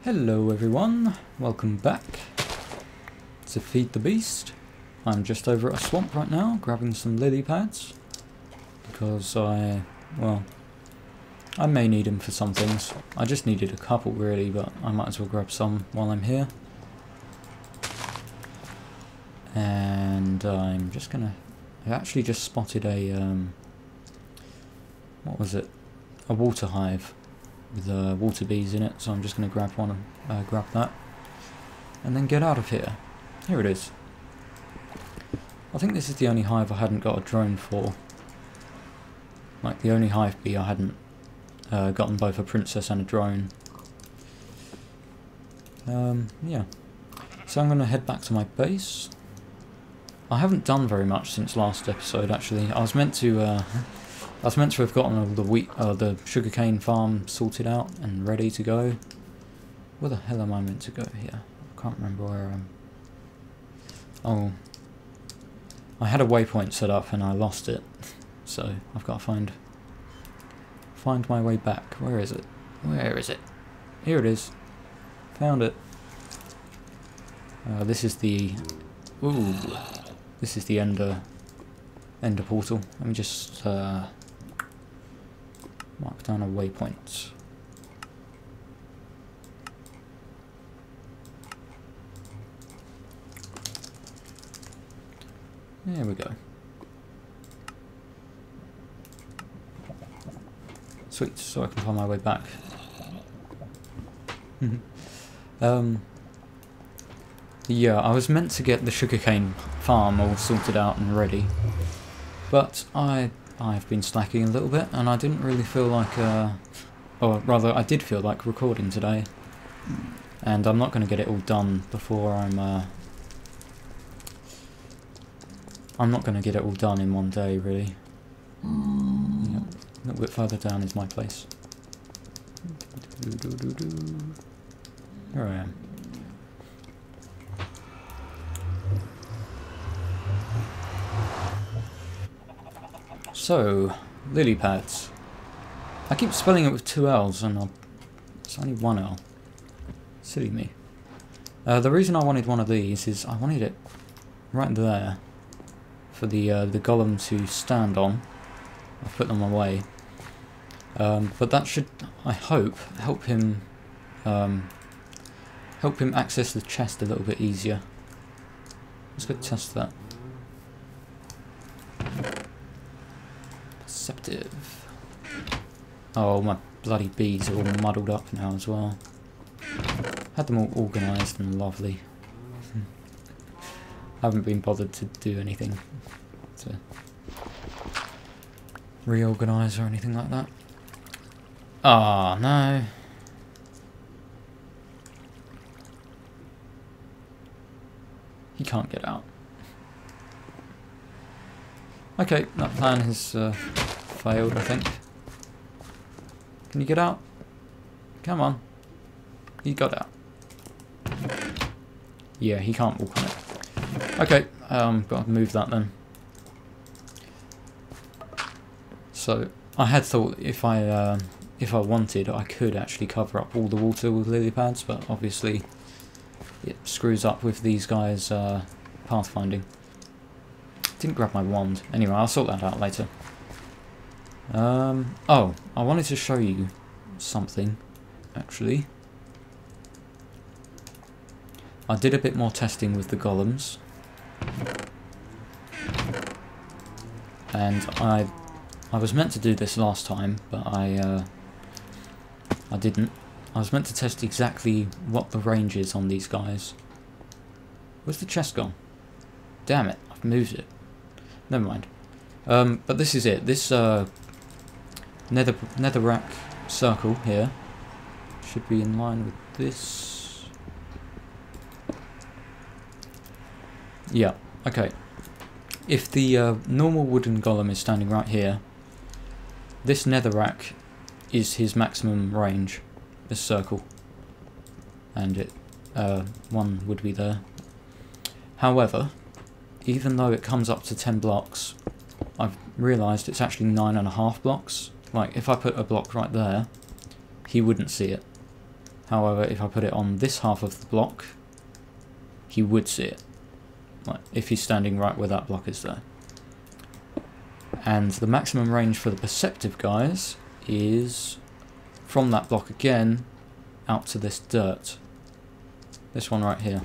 Hello everyone, welcome back to Feed the Beast. I'm just over at a swamp right now, grabbing some lily pads, because I may need them for some things. I just needed a couple really, but I might as well grab some while I'm here. And I'm just gonna... I actually just spotted a... what was it? A water hive with water bees in it, so I'm just going to grab one and grab that and then get out of here. Here it is. I think this is the only hive I hadn't got a drone for. Like the only hive bee I hadn't gotten both a princess and a drone. Yeah. So I'm going to head back to my base. I haven't done very much since last episode actually. I was meant to have gotten all the the sugarcane farm sorted out and ready to go. Where the hell am I meant to go here? I can't remember where I am. Oh, I had a waypoint set up and I lost it, so I've got to find my way back. Where is it? Where is it? Here it is. Found it. This is the ender portal. Let me just mark down a waypoint. There we go. Sweet, so I can find my way back. Yeah, I was meant to get the sugarcane farm all sorted out and ready, but I've been slacking a little bit, and I didn't really feel like, or rather, I did feel like recording today, and I'm not going to get it all done before I'm not going to get it all done in one day, really. Yep. A little bit further down is my place. Here I am. So, lily pads. I keep spelling it with two L's and it's only one L. Silly me. The reason I wanted one of these is I wanted it right there for the golem to stand on. I've put them away. But that should, I hope, help him access the chest a little bit easier. Let's go test that. Perceptive. Oh, my bloody bees are all muddled up now as well. Had them all organised and lovely. Haven't been bothered to do anything to reorganise or anything like that. Ah, no. He can't get out. Okay, that plan has failed, I think. Can you get out? Come on. He got out. Yeah, he can't walk on it. Okay, got to move that then. So, I had thought if I wanted, I could actually cover up all the water with lily pads, but obviously it screws up with these guys' pathfinding. Didn't grab my wand. Anyway, I'll sort that out later. Oh, I wanted to show you something, actually. I did a bit more testing with the golems. And I was meant to do this last time, but I didn't. I was meant to test exactly what the range is on these guys. Where's the chest gone? Damn it, I've moved it. Never mind. But this is it. This netherrack circle here should be in line with this. Yeah, okay. If the normal wooden golem is standing right here, this netherrack is his maximum range, this circle. And one would be there. However, even though it comes up to 10 blocks, I've realised it's actually 9.5 blocks. Like, if I put a block right there, he wouldn't see it. However, if I put it on this half of the block, he would see it. Like, if he's standing right where that block is there. And the maximum range for the perceptive guys is from that block again out to this dirt. This one right here.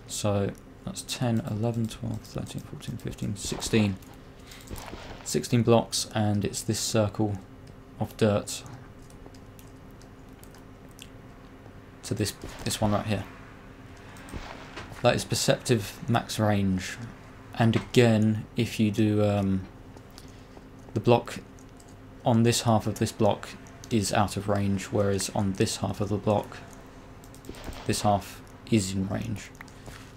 So that's 10, 11, 12, 13, 14, 15, 16. 16 blocks, and it's this circle of dirt to this one right here. That is perceptive max range. And again, if you do the block on this half of this block is out of range, whereas on this half of the block, this half is in range.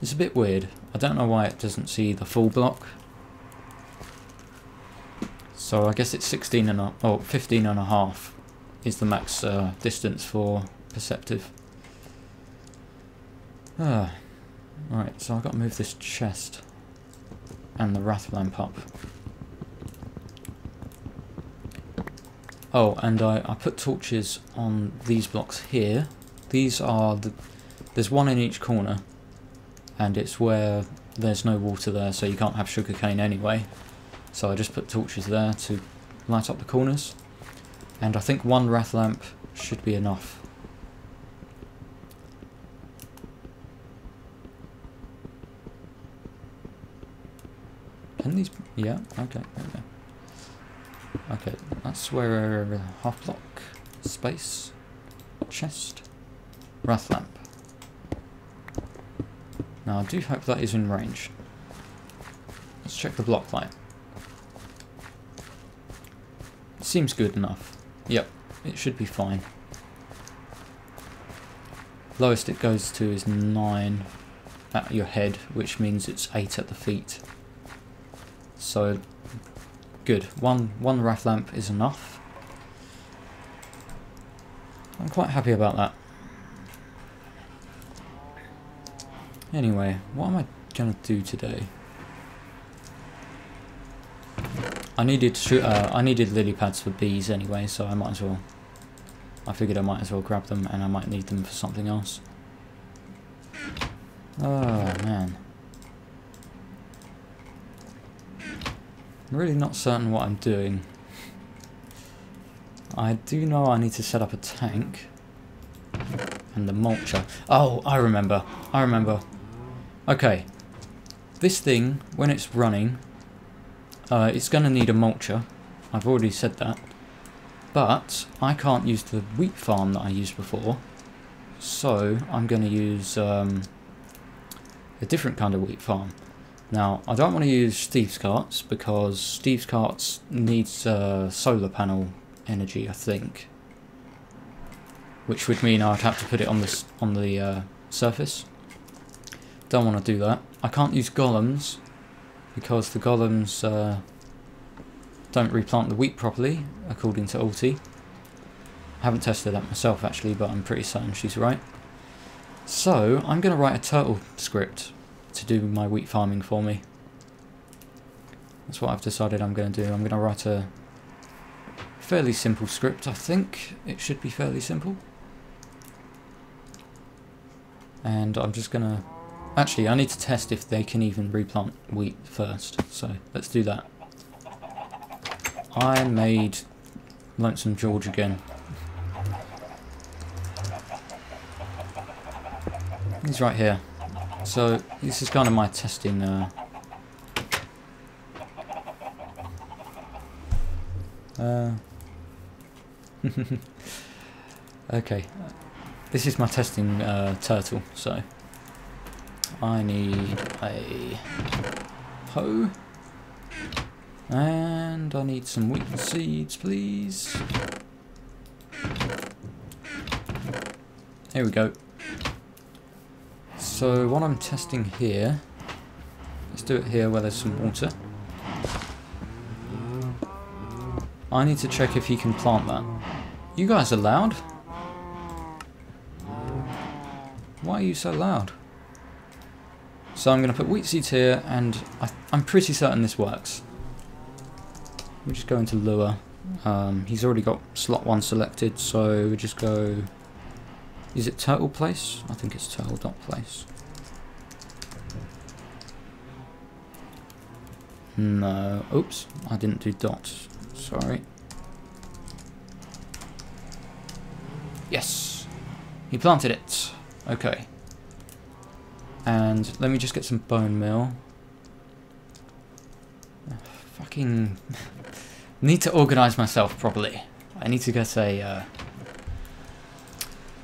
It's a bit weird. I don't know why it doesn't see the full block. So I guess it's 15 and a half is the max distance for perceptive. Right, so I've got to move this chest and the wrath lamp up. Oh, and I put torches on these blocks here. These are there's one in each corner, and it's where there's no water there, so you can't have sugarcane anyway. So I just put torches there to light up the corners, and I think one wrath lamp should be enough. Can these... yeah, okay, okay. Okay, that's where half block, space, chest, wrath lamp. Now I do hope that is in range. Let's check the block light. It seems good enough. Yep, it should be fine. Lowest it goes to is 9 at your head, which means it's 8 at the feet. So good. One wrath lamp is enough. I'm quite happy about that. Anyway, what am I gonna do today? I needed lily pads for bees anyway, so I might as well. I figured I might as well grab them, and I might need them for something else. Oh man. I'm really not certain what I'm doing. I do know I need to set up a tank. And the mulcher. Oh, I remember. I remember. Okay. This thing, when it's running, it's going to need a mulcher. I've already said that. But I can't use the wheat farm that I used before. So I'm going to use a different kind of wheat farm. Now, I don't want to use Steve's carts because Steve's carts needs solar panel energy, I think. Which would mean I'd have to put it on the surface. Don't want to do that. I can't use golems because the golems don't replant the wheat properly, according to Ulti. I haven't tested that myself actually, but I'm pretty certain she's right. So, I'm going to write a turtle script to do my wheat farming for me. That's what I've decided I'm going to do. I'm going to write a fairly simple script. I think it should be fairly simple. And I'm just going to... Actually, I need to test if they can even replant wheat first. So, let's do that. I made Lonesome George again. He's right here. So, this is kind of my testing... okay. This is my testing turtle, so... I need a hoe. And I need some wheat seeds, please. Here we go. So what I'm testing here, let's do it here where there's some water. I need to check if he can plant that. You guys are loud? Why are you so loud? So I'm going to put wheat seeds here, and I'm pretty certain this works. We just go into lure. He's already got slot 1 selected, so we just go Is it turtle place? I think it's turtle dot place. No, oops, I didn't do dots. Sorry. Yes, he planted it. Okay. And let me just get some bone meal. Fucking need to organise myself properly. I need to get a.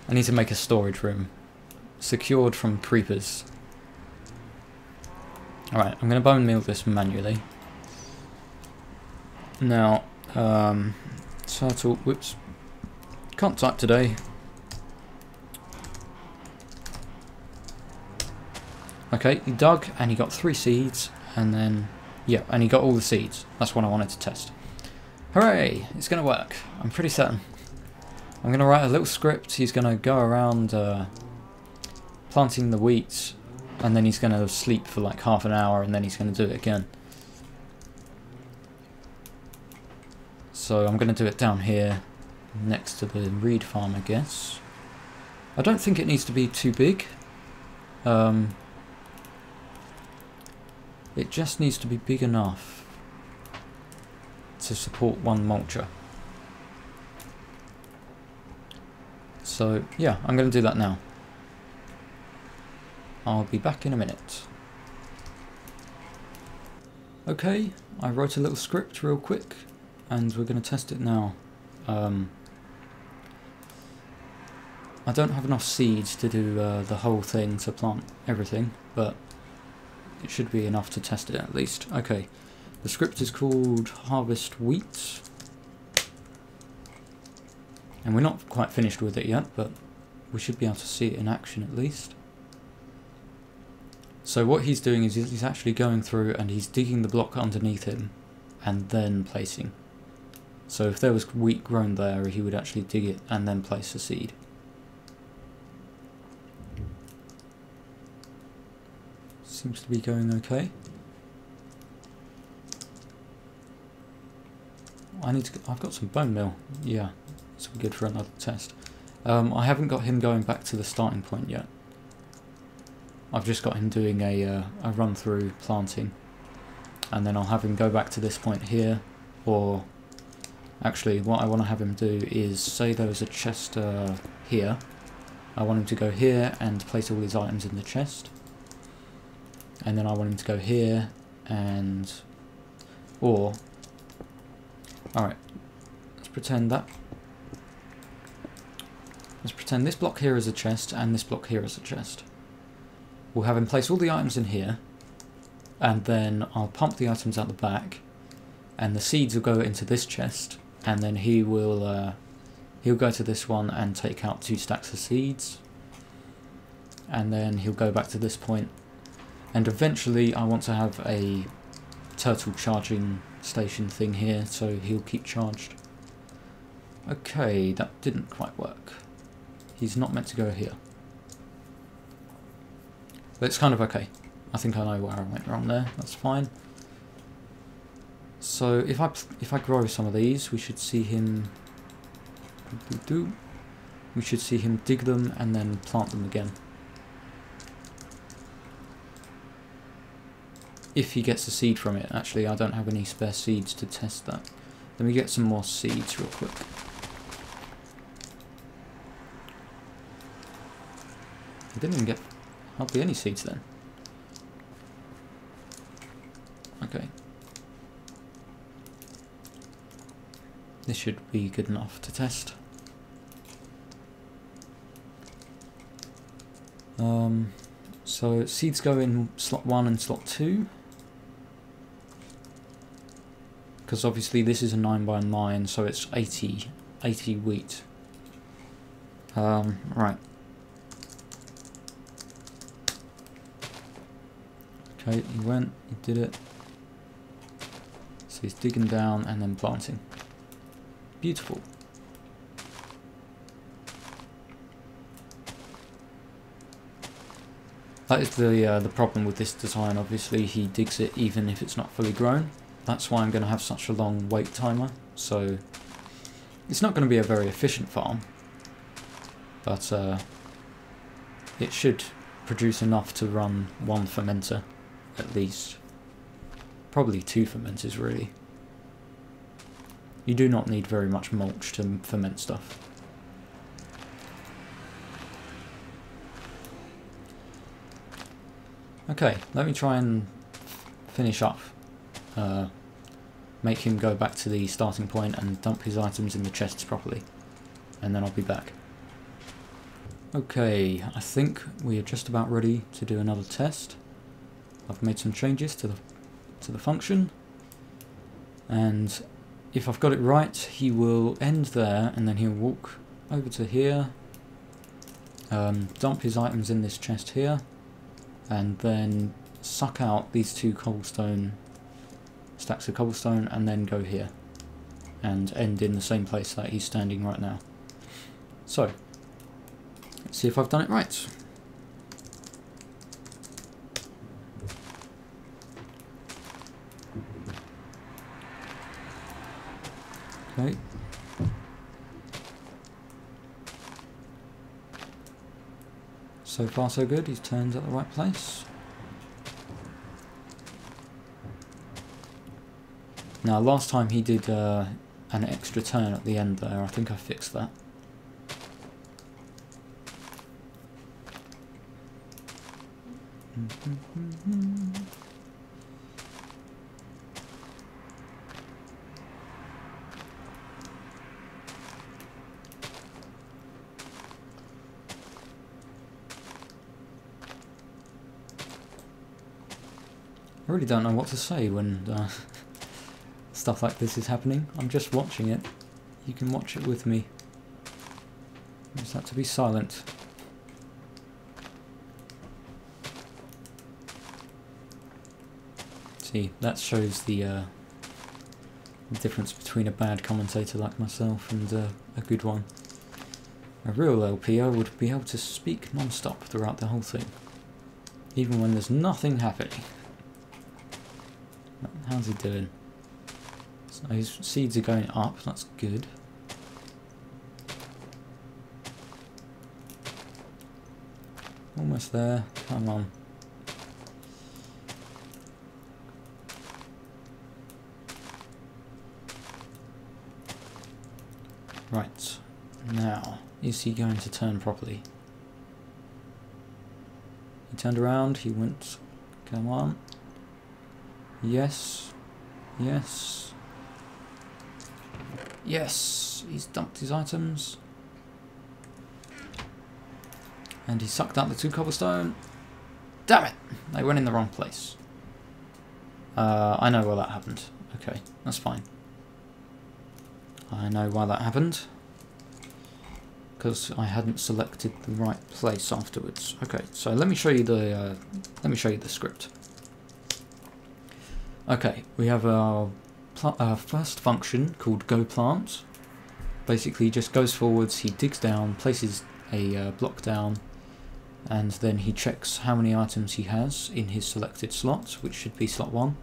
I need to make a storage room, secured from creepers. All right, I'm gonna bone meal this manually. Now, turtle. Whoops. Can't type today. Okay, he dug and he got 3 seeds, and then yeah, and he got all the seeds. That's what I wanted to test. Hooray! It's gonna work. I'm pretty certain. I'm gonna write a little script. He's gonna go around planting the wheat, and then he's gonna sleep for like half an hour, and then he's gonna do it again. So I'm gonna do it down here, next to the reed farm, I guess. I don't think it needs to be too big. It just needs to be big enough to support one mulcher. So yeah, I'm going to do that now. I'll be back in a minute. Okay, I wrote a little script real quick, and we're going to test it now. I don't have enough seeds to do the whole thing, to plant everything, but it should be enough to test it at least. Okay, the script is called Harvest Wheat. And we're not quite finished with it yet, but we should be able to see it in action at least. So what he's doing is he's actually going through and he's digging the block underneath him and then placing. So if there was wheat grown there, he would actually dig it and then place a seed. Seems to be going okay. I've got some bone meal. Yeah, this will be good for another test. I haven't got him going back to the starting point yet. I've just got him doing a run through planting, and then I'll have him go back to this point here, or actually what I want to have him do is, say there was a chest here, I want him to go here and place all his items in the chest. And then I want him to go here and, alright, let's pretend this block here is a chest and this block here is a chest. We'll have him place all the items in here, and then I'll pump the items out the back, and the seeds will go into this chest, and then he'll go to this one and take out 2 stacks of seeds, and then he'll go back to this point. And eventually I want to have a turtle charging station thing here, so he'll keep charged. Okay, that didn't quite work. He's not meant to go here. But it's kind of okay. I think I know where I went wrong there, that's fine. So if I grow some of these, we should see him dig them and then plant them again. If he gets a seed from it. Actually, I don't have any spare seeds to test that. Let me get some more seeds real quick. I didn't even get hardly any seeds then. Okay. This should be good enough to test. So seeds go in slot 1 and slot 2. Because obviously this is a 9x9, so it's 80 wheat. Right. Okay, he went, he did it. So he's digging down and then planting. Beautiful. That is the problem with this design. Obviously he digs it even if it's not fully grown. That's why I'm going to have such a long wait timer. So it's not going to be a very efficient farm, but it should produce enough to run one fermenter at least. Probably 2 fermenters really. You do not need very much mulch to ferment stuff. Okay, let me try and finish up. Make him go back to the starting point and dump his items in the chests properly. And then I'll be back. Okay, I think we are just about ready to do another test. I've made some changes to the function. And if I've got it right, he will end there and then he'll walk over to here. Dump his items in this chest here. And then suck out these 2 cobblestone stacks of cobblestone and then go here and end in the same place that he's standing right now. So let's see if I've done it right. Okay. So far so good, he's turned at the right place. Now last time he did an extra turn at the end there, I think I fixed that. I really don't know what to say when stuff like this is happening. I'm just watching it. You can watch it with me. I just have to be silent. See, that shows the difference between a bad commentator like myself and a good one. A real LPO would be able to speak non-stop throughout the whole thing, even when there's nothing happening. How's he doing? So his seeds are going up, that's good. Almost there, come on. Right, now, is he going to turn properly? He turned around, he went, come on. Yes, yes, yes, he's dumped his items. And he sucked out the 2 cobblestone. Damn it, they went in the wrong place. I know why that happened. Okay, that's fine. I know why that happened. Because I hadn't selected the right place afterwards. Okay, so let me show you the script. Okay, we have our first function called goPlant. Basically, he just goes forwards, he digs down, places a block down, and then he checks how many items he has in his selected slot, which should be slot 1.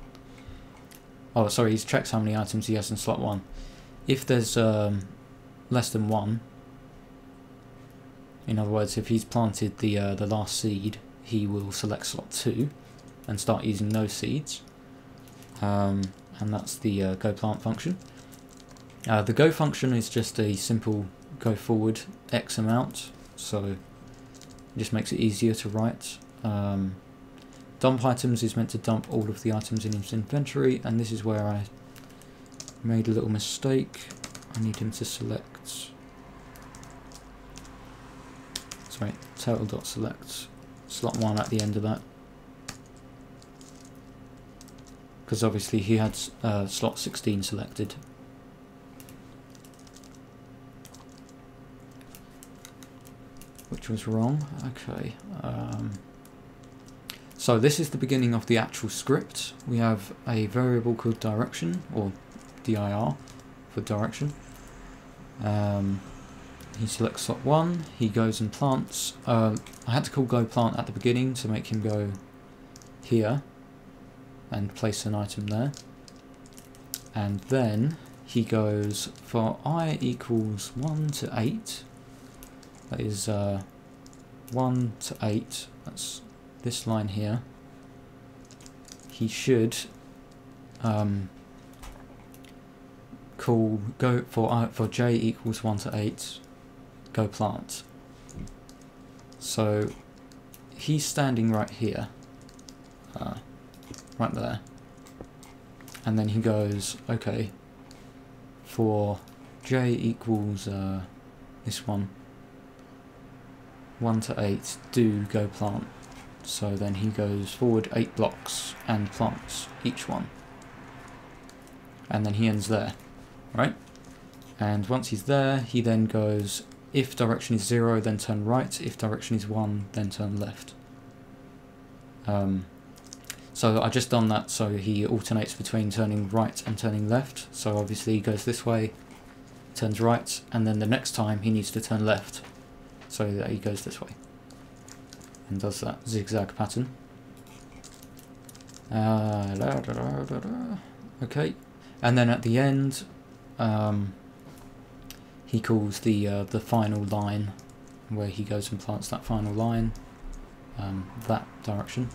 Oh, sorry, he checks how many items he has in slot 1. If there's less than 1, in other words, if he's planted the last seed, he will select slot 2 and start using those seeds. And that's the goPlant function. The go function is just a simple go forward X amount, so it just makes it easier to write. Dump items is meant to dump all of the items in his inventory, and this is where I made a little mistake. I need him to select, sorry, total.select slot 1 at the end of that. Because obviously he had slot 16 selected. Which was wrong. Okay. So this is the beginning of the actual script. We have a variable called direction, or dir for direction. He selects slot 1, he goes and plants. I had to call goPlant at the beginning to make him go here and place an item there, and then he goes for I equals 1 to 8, that is 1 to 8, that's this line here, he should go for j equals 1 to 8, go plant. So he's standing right here, right there, and then he goes, okay, for j equals this one, 1 to 8, do go plant. So then he goes forward 8 blocks and plants each one, and then he ends there, right? And once he's there, he then goes, if direction is 0, then turn right, if direction is 1, then turn left. So I just done that so he alternates between turning right and turning left. So obviously he goes this way, turns right, and then the next time he needs to turn left, so that he goes this way and does that zigzag pattern. Okay, and then at the end he calls the final line, where he goes and plants that final line, that direction,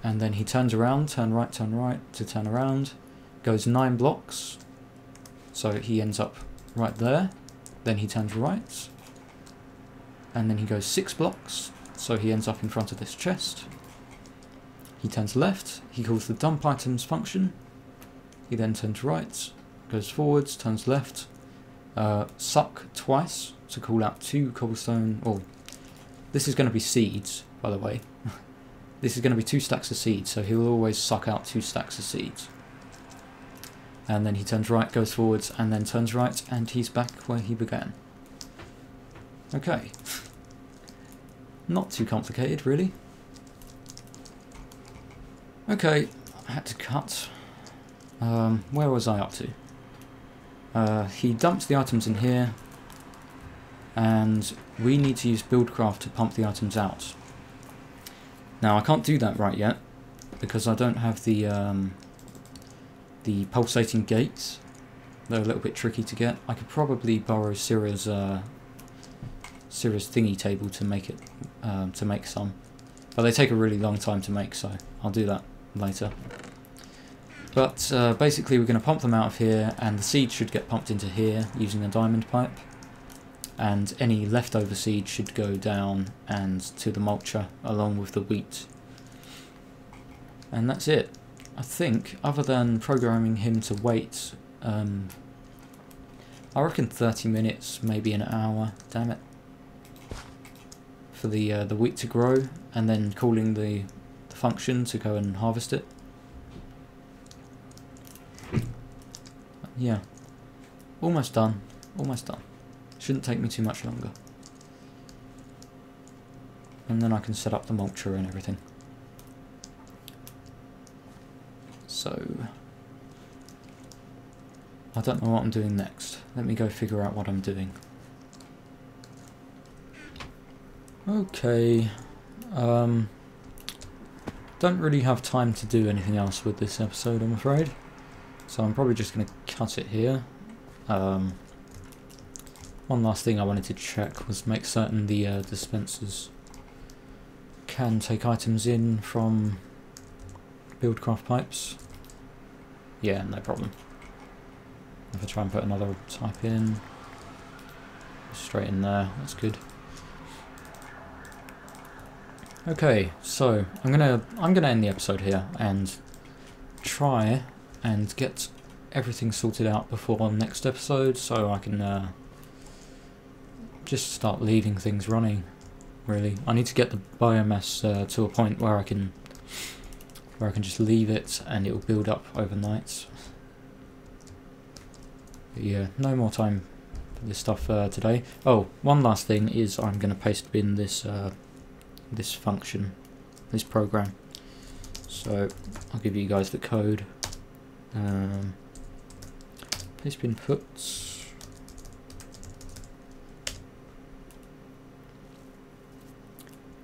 and then he turns around, turn right to turn around, goes 9 blocks, so he ends up right there. Then he turns right, and then he goes 6 blocks, so he ends up in front of this chest. He turns left, he calls the dump items function, he then turns right, goes forwards, turns left, suck twice to call out 2 cobblestone, or this is going to be seeds, by the way. This is going to be 2 stacks of seeds, so he'll always suck out 2 stacks of seeds. And then he turns right, goes forwards, and then turns right, and he's back where he began. Okay. Not too complicated, really. Okay, I had to cut. Where was I up to? He dumps the items in here, and we need to use Buildcraft to pump the items out. Now I can't do that right yet, because I don't have the pulsating gates. They're a little bit tricky to get. I could probably borrow Syrah's thingy table to make it, to make some, but they take a really long time to make, so I'll do that later. But basically we're going to pump them out of here, and the seed should get pumped into here using a diamond pipe, and any leftover seed should go down and to the mulcher along with the wheat. And that's it. I think, other than programming him to wait, I reckon 30 minutes, maybe an hour, damn it, for the wheat to grow, and then calling the function to go and harvest it. Yeah, almost done, almost done. Shouldn't take me too much longer. And then I can set up the mulcher and everything. So, I don't know what I'm doing next. Let me go figure out what I'm doing. Okay, don't really have time to do anything else with this episode, I'm afraid. So I'm probably just going to cut it here. One last thing I wanted to check was make certain the dispensers can take items in from Buildcraft pipes. Yeah, no problem. If I try and put another type in, straight in there, that's good. Okay, so I'm gonna end the episode here and try and get everything sorted out before next episode, so I can just start leaving things running. Really, I need to get the biomass to a point where I can just leave it and it will build up overnight. But yeah, no more time for this stuff today. Oh, one last thing is I'm going to paste bin this this function, this program. So I'll give you guys the code. Paste bin puts.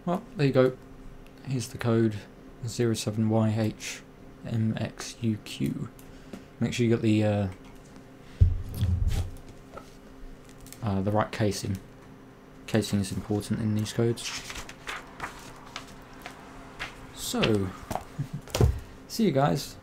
Well, there you go. Here's the code. 07YHMXUQ. Make sure you got the right casing. casing is important in these codes. So, see you guys.